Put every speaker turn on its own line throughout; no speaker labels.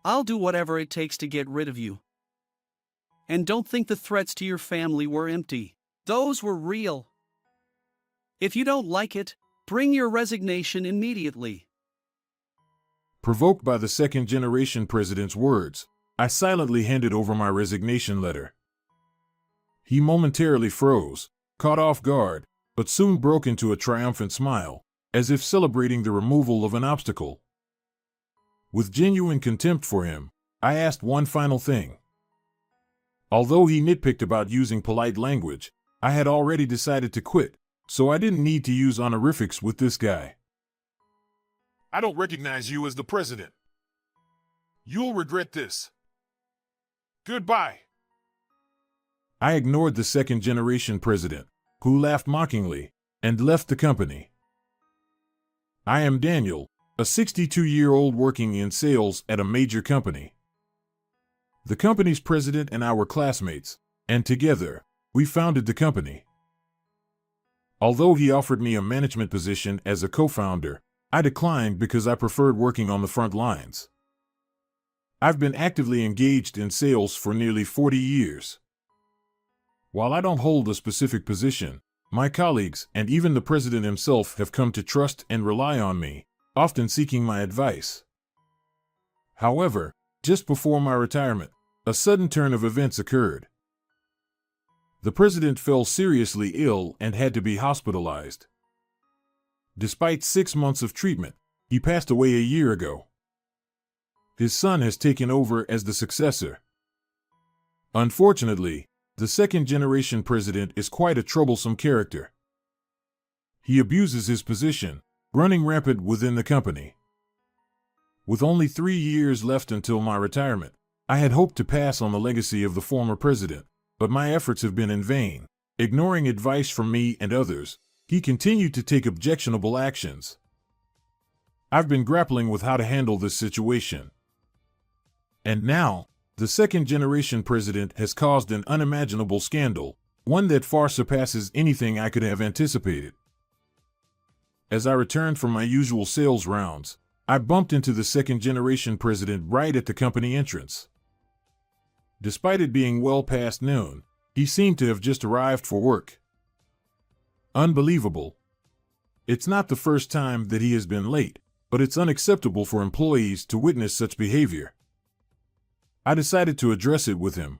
I'll do whatever it takes to get rid of you. And don't think the threats to your family were empty. Those were real. If you don't like it, bring your resignation immediately."
Provoked by the second-generation president's words, I silently handed over my resignation letter. He momentarily froze, caught off guard, but soon broke into a triumphant smile, as if celebrating the removal of an obstacle. With genuine contempt for him, I asked one final thing. Although he nitpicked about using polite language, I had already decided to quit, so I didn't need to use honorifics with this guy.
"I don't recognize you as the president. You'll regret this. Goodbye."
I ignored the second-generation president, who laughed mockingly, and left the company. I am Daniel, a 62-year-old working in sales at a major company. The company's president and I were classmates, and together, we founded the company. Although he offered me a management position as a co-founder, I declined because I preferred working on the front lines. I've been actively engaged in sales for nearly 40 years. While I don't hold a specific position, my colleagues and even the president himself have come to trust and rely on me, often seeking my advice. However, just before my retirement, a sudden turn of events occurred. The president fell seriously ill and had to be hospitalized. Despite 6 months of treatment, he passed away a year ago. His son has taken over as the successor. Unfortunately, the second-generation president is quite a troublesome character. He abuses his position, running rampant within the company. With only 3 years left until my retirement, I had hoped to pass on the legacy of the former president, but my efforts have been in vain. Ignoring advice from me and others, he continued to take objectionable actions. I've been grappling with how to handle this situation. And now, the second-generation president has caused an unimaginable scandal, one that far surpasses anything I could have anticipated. As I returned from my usual sales rounds, I bumped into the second-generation president right at the company entrance. Despite it being well past noon, he seemed to have just arrived for work. Unbelievable. It's not the first time that he has been late, but it's unacceptable for employees to witness such behavior. I decided to address it with him.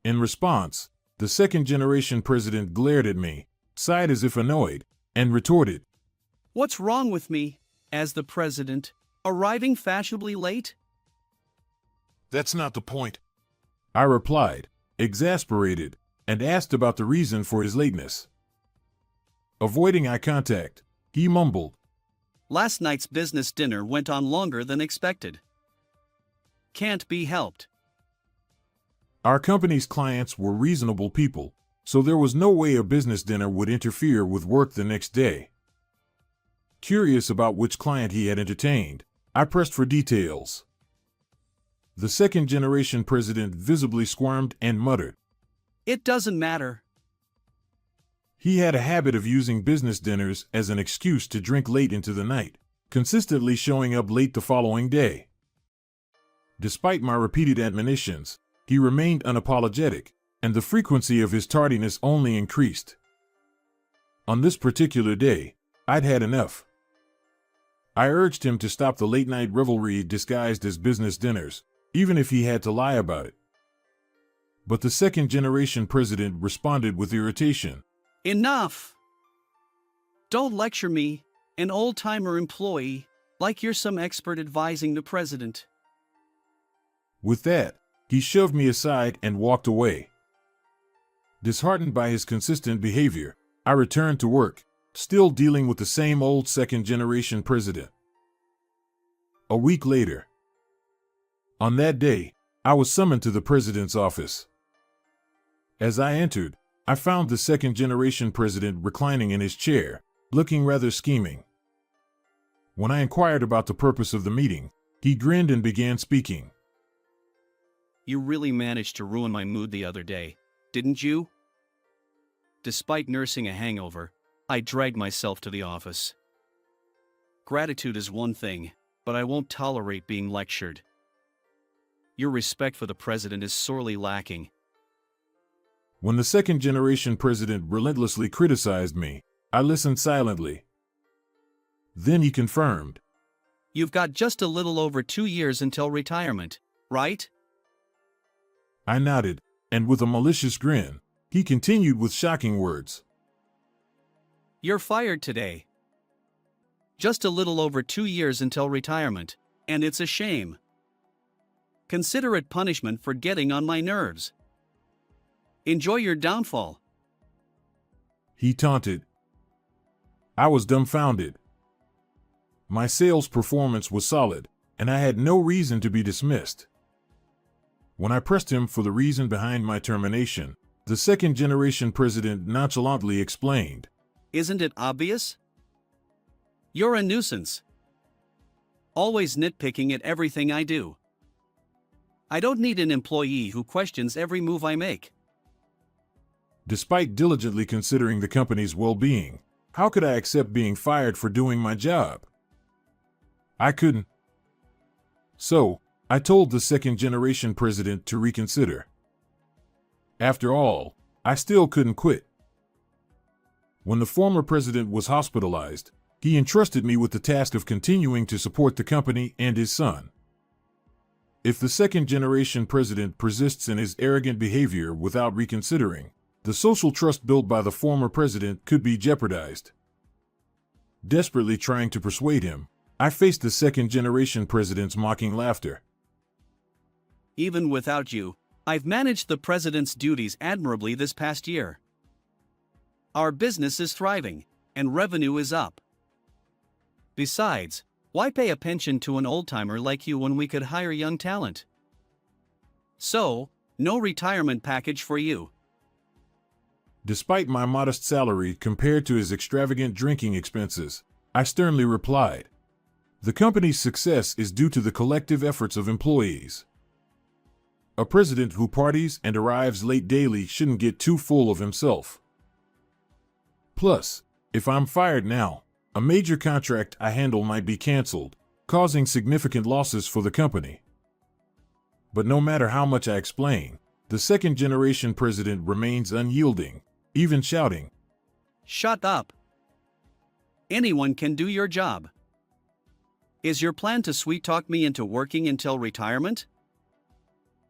In response, the second-generation president glared at me, sighed as if annoyed, and retorted,
"What's wrong with me, as the president, arriving fashionably late?"
"That's not the point,"
I replied, exasperated, and asked about the reason for his lateness. Avoiding eye contact, he mumbled,
"Last night's business dinner went on longer than expected. Can't be helped."
Our company's clients were reasonable people, so there was no way a business dinner would interfere with work the next day. Curious about which client he had entertained, I pressed for details. The second-generation president visibly squirmed and muttered,
"It doesn't matter."
He had a habit of using business dinners as an excuse to drink late into the night, consistently showing up late the following day. Despite my repeated admonitions, he remained unapologetic, and the frequency of his tardiness only increased. On this particular day, I'd had enough. I urged him to stop the late-night revelry disguised as business dinners, even if he had to lie about it. But the second-generation president responded with irritation.
"Enough! Don't lecture me, an old-timer employee, like you're some expert advising the president."
With that, he shoved me aside and walked away. Disheartened by his consistent behavior, I returned to work, still dealing with the same old second-generation president. A week later. On that day, I was summoned to the president's office. As I entered, I found the second-generation president reclining in his chair, looking rather scheming. When I inquired about the purpose of the meeting, he grinned and began speaking.
"You really managed to ruin my mood the other day, didn't you?" Despite nursing a hangover, I dragged myself to the office. Gratitude is one thing, but I won't tolerate being lectured. Your respect for the president is sorely lacking.
When the second generation president relentlessly criticized me, I listened silently. Then he confirmed.
You've got just a little over 2 years until retirement, right?
I nodded, and with a malicious grin, he continued with shocking words.
You're fired today. Just a little over 2 years until retirement, and it's a shame. Consider it punishment for getting on my nerves. Enjoy your downfall.
He taunted. I was dumbfounded. My sales performance was solid, and I had no reason to be dismissed. When I pressed him for the reason behind my termination, the second generation president nonchalantly explained.
Isn't it obvious? You're a nuisance. Always nitpicking at everything I do. I don't need an employee who questions every move I make.
Despite diligently considering the company's well-being, how could I accept being fired for doing my job? I couldn't. So, I told the second generation president to reconsider. After all, I still couldn't quit. When the former president was hospitalized, he entrusted me with the task of continuing to support the company and his son. If the second generation president persists in his arrogant behavior without reconsidering, the social trust built by the former president could be jeopardized. Desperately trying to persuade him, I faced the second generation president's mocking laughter.
Even without you, I've managed the president's duties admirably this past year. Our business is thriving, and revenue is up. Besides, why pay a pension to an old-timer like you when we could hire young talent? So, no retirement package for you.
Despite my modest salary compared to his extravagant drinking expenses, I sternly replied, the company's success is due to the collective efforts of employees. A president who parties and arrives late daily shouldn't get too full of himself. Plus, if I'm fired now, a major contract I handle might be canceled, causing significant losses for the company. But no matter how much I explain, the second generation president remains unyielding, even shouting,
Shut up. Anyone can do your job. Is your plan to sweet-talk me into working until retirement?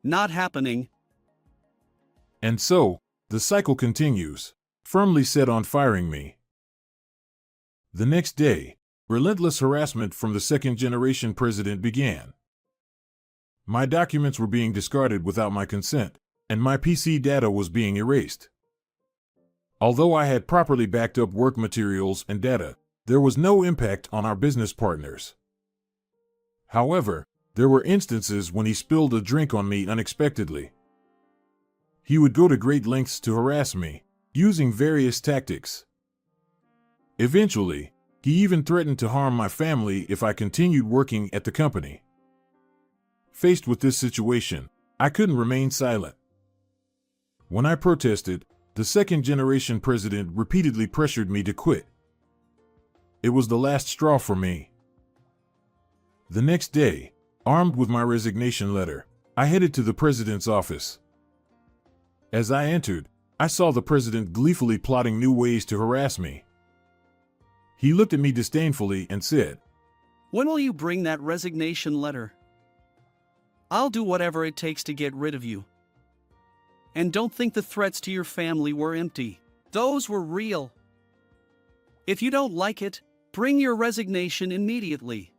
Not happening.
And so, the cycle continues, firmly set on firing me. The next day, relentless harassment from the second generation president began. My documents were being discarded without my consent, and my PC data was being erased. Although I had properly backed up work materials and data, there was no impact on our business partners. However, there were instances when he spilled a drink on me unexpectedly. He would go to great lengths to harass me, using various tactics. Eventually, he even threatened to harm my family if I continued working at the company. Faced with this situation, I couldn't remain silent. When I protested, the second generation president repeatedly pressured me to quit. It was the last straw for me. The next day, armed with my resignation letter, I headed to the president's office. As I entered, I saw the president gleefully plotting new ways to harass me. He looked at me disdainfully and said,
When will you bring that resignation letter? I'll do whatever it takes to get rid of you. And don't think the threats to your family were empty. Those were real. If you don't like it, bring your resignation immediately.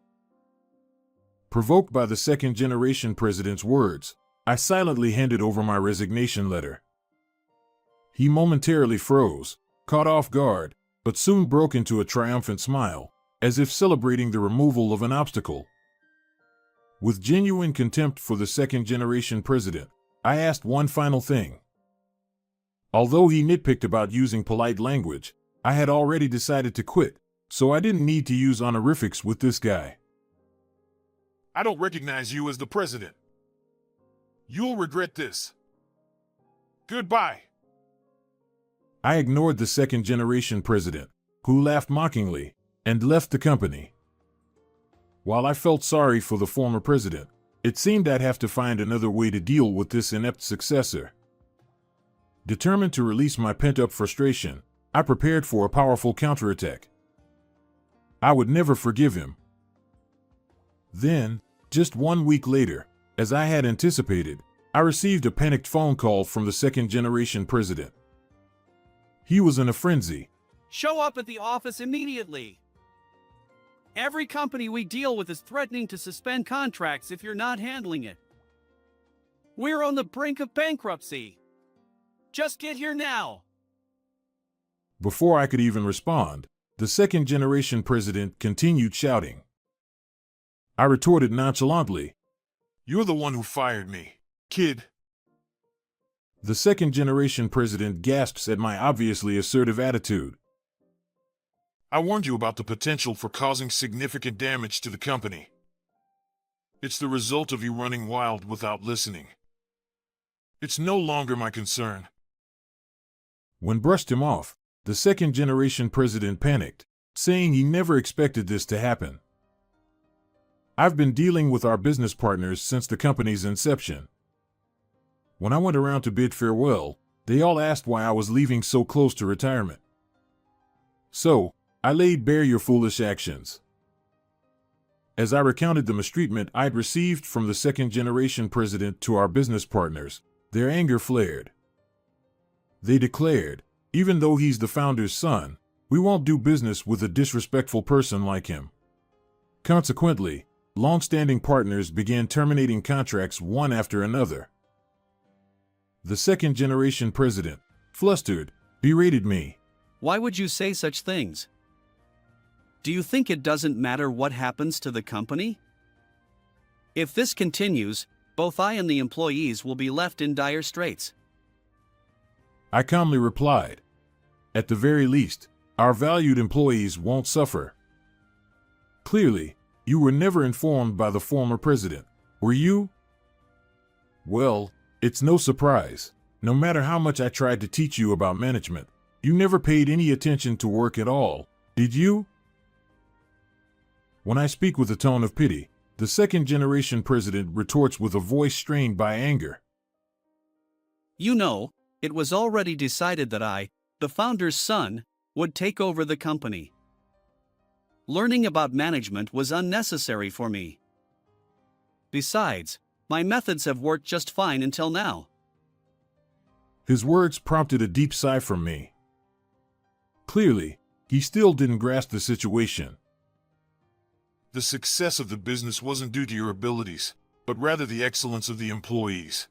Provoked by the second generation president's words, I silently handed over my resignation letter. He momentarily froze, caught off guard, but soon broke into a triumphant smile, as if celebrating the removal of an obstacle. With genuine contempt for the second generation president, I asked one final thing. Although he nitpicked about using polite language, I had already decided to quit, so I didn't need to use honorifics with this guy.
I don't recognize you as the president. You'll regret this. Goodbye.
I ignored the second generation president, who laughed mockingly, and left the company. While I felt sorry for the former president, it seemed I'd have to find another way to deal with this inept successor. Determined to release my pent-up frustration, I prepared for a powerful counterattack. I would never forgive him. Then, just 1 week later, as I had anticipated, I received a panicked phone call from the second-generation president. He was in a frenzy.
Show up at the office immediately. Every company we deal with is threatening to suspend contracts if you're not handling it. We're on the brink of bankruptcy. Just get here now.
Before I could even respond, the second-generation president continued shouting. I retorted nonchalantly,
You're the one who fired me, kid.
The second-generation president gasps at my obviously assertive attitude.
I warned you about the potential for causing significant damage to the company. It's the result of you running wild without listening. It's no longer my concern.
When brushed him off, the second-generation president panicked, saying he never expected this to happen. I've been dealing with our business partners since the company's inception. When I went around to bid farewell, they all asked why I was leaving so close to retirement. So, I laid bare your foolish actions. As I recounted the mistreatment I'd received from the second-generation president to our business partners, their anger flared. They declared, even though he's the founder's son, we won't do business with a disrespectful person like him. Consequently, long-standing partners began terminating contracts one after another. The second-generation president, flustered, berated me.
Why would you say such things? Do you think it doesn't matter what happens to the company? If this continues, both I and the employees will be left in dire straits.
I calmly replied, at the very least, our valued employees won't suffer. Clearly, you were never informed by the former president, were you? Well, it's no surprise. No matter how much I tried to teach you about management, you never paid any attention to work at all, did you? When I speak with a tone of pity, the second-generation president retorts with a voice strained by anger.
You know, it was already decided that I, the founder's son, would take over the company. Learning about management was unnecessary for me. Besides, my methods have worked just fine until now.
His words prompted a deep sigh from me. Clearly, he still didn't grasp the situation.
The success of the business wasn't due to your abilities, but rather the excellence of the employees.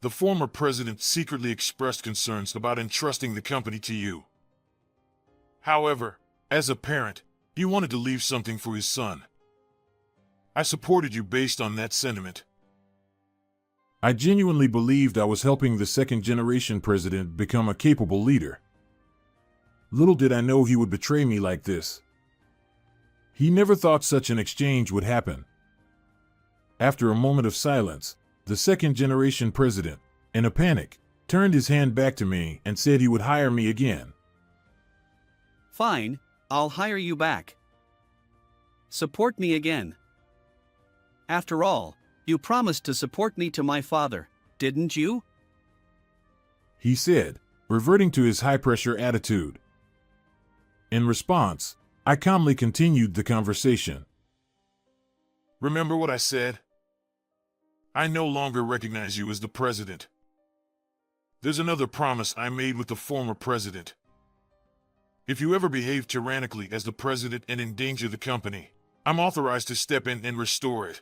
The former president secretly expressed concerns about entrusting the company to you. However, as a parent, he wanted to leave something for his son. I supported you based on that sentiment.
I genuinely believed I was helping the second-generation president become a capable leader. Little did I know he would betray me like this. He never thought such an exchange would happen. After a moment of silence, the second-generation president, in a panic, turned his hand back to me and said he would hire me again.
Fine, I'll hire you back. Support me again. After all, you promised to support me to my father, didn't you?
He said, reverting to his high-pressure attitude. In response, I calmly continued the conversation.
Remember what I said? I no longer recognize you as the president. There's another promise I made with the former president. If you ever behave tyrannically as the president and endanger the company, I'm authorized to step in and restore it.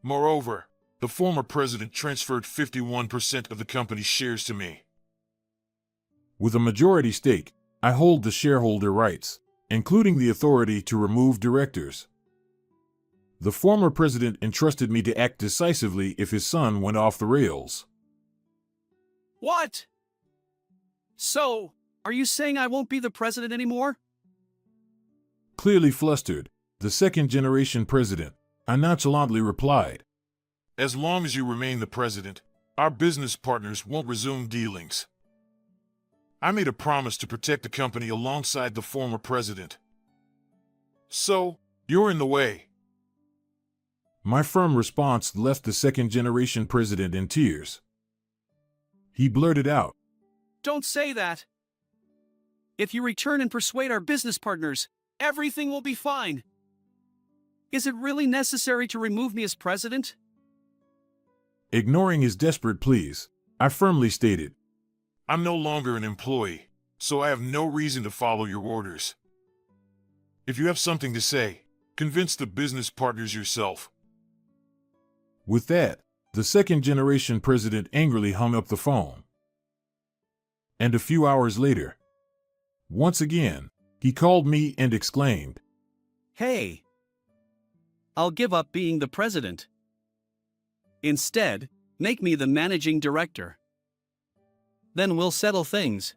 Moreover, the former president transferred 51% of the company's shares to me.
With a majority stake, I hold the shareholder rights, including the authority to remove directors. The former president entrusted me to act decisively if his son went off the rails.
What? So, are you saying I won't be the president anymore?
Clearly flustered, the second-generation president, I nonchalantly replied,
As long as you remain the president, our business partners won't resume dealings. I made a promise to protect the company alongside the former president. So, You're in the way.
My firm response left the second-generation president in tears. He blurted out,
Don't say that. If you return and persuade our business partners, everything will be fine. Is it really necessary to remove me as president?
ignoring his desperate pleas, I firmly stated,
I'm no longer an employee, so I have no reason to follow your orders. If you have something to say, convince the business partners yourself.
With that, the second-generation president angrily hung up the phone. And a few hours later, once again, he called me and exclaimed,
Hey, I'll give up being the president. Instead, make me the managing director. Then we'll settle things.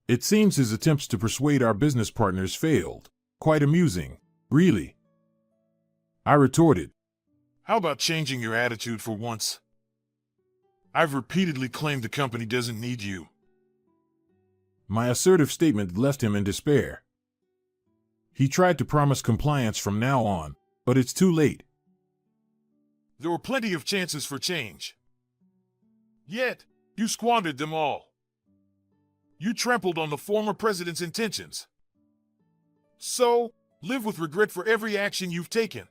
It seems his attempts to persuade our business partners failed. Quite amusing, really. I retorted,
How about changing your attitude for once? I've repeatedly claimed the company doesn't need you.
My assertive statement left him in despair. He tried to promise compliance from now on, but it's too late.
There were plenty of chances for change. Yet, you squandered them all. You trampled on the former president's intentions. So, live with regret for every action you've taken.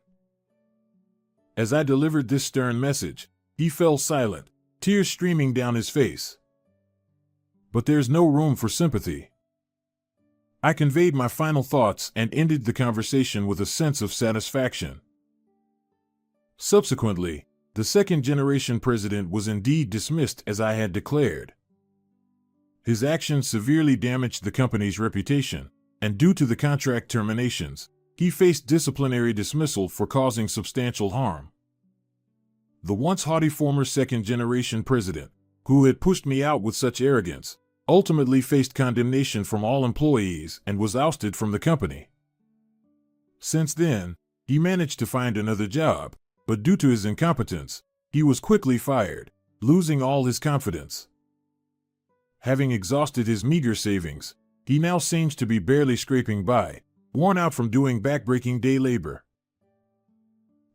As I delivered this stern message, he fell silent, tears streaming down his face. But there's no room for sympathy. I conveyed my final thoughts and ended the conversation with a sense of satisfaction. Subsequently, the second-generation president was indeed dismissed as I had declared. His actions severely damaged the company's reputation, and due to the contract terminations, he faced disciplinary dismissal for causing substantial harm. The once haughty former second-generation president, who had pushed me out with such arrogance, ultimately faced condemnation from all employees and was ousted from the company. Since then, he managed to find another job, but due to his incompetence, he was quickly fired, losing all his confidence. Having exhausted his meager savings, he now seems to be barely scraping by, worn out from doing backbreaking day labor.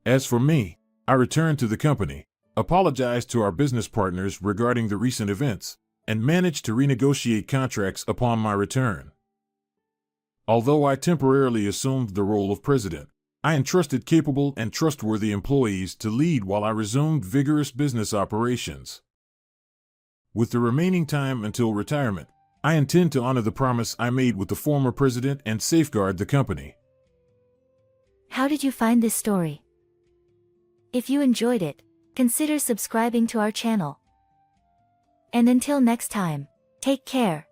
As for me, I returned to the company, apologized to our business partners regarding the recent events, and managed to renegotiate contracts upon my return. Although I temporarily assumed the role of president, I entrusted capable and trustworthy employees to lead while I resumed vigorous business operations. With the remaining time until retirement, I intend to honor the promise I made with the former president and safeguard the company.
How did you find this story? If you enjoyed it, consider subscribing to our channel. And until next time, take care.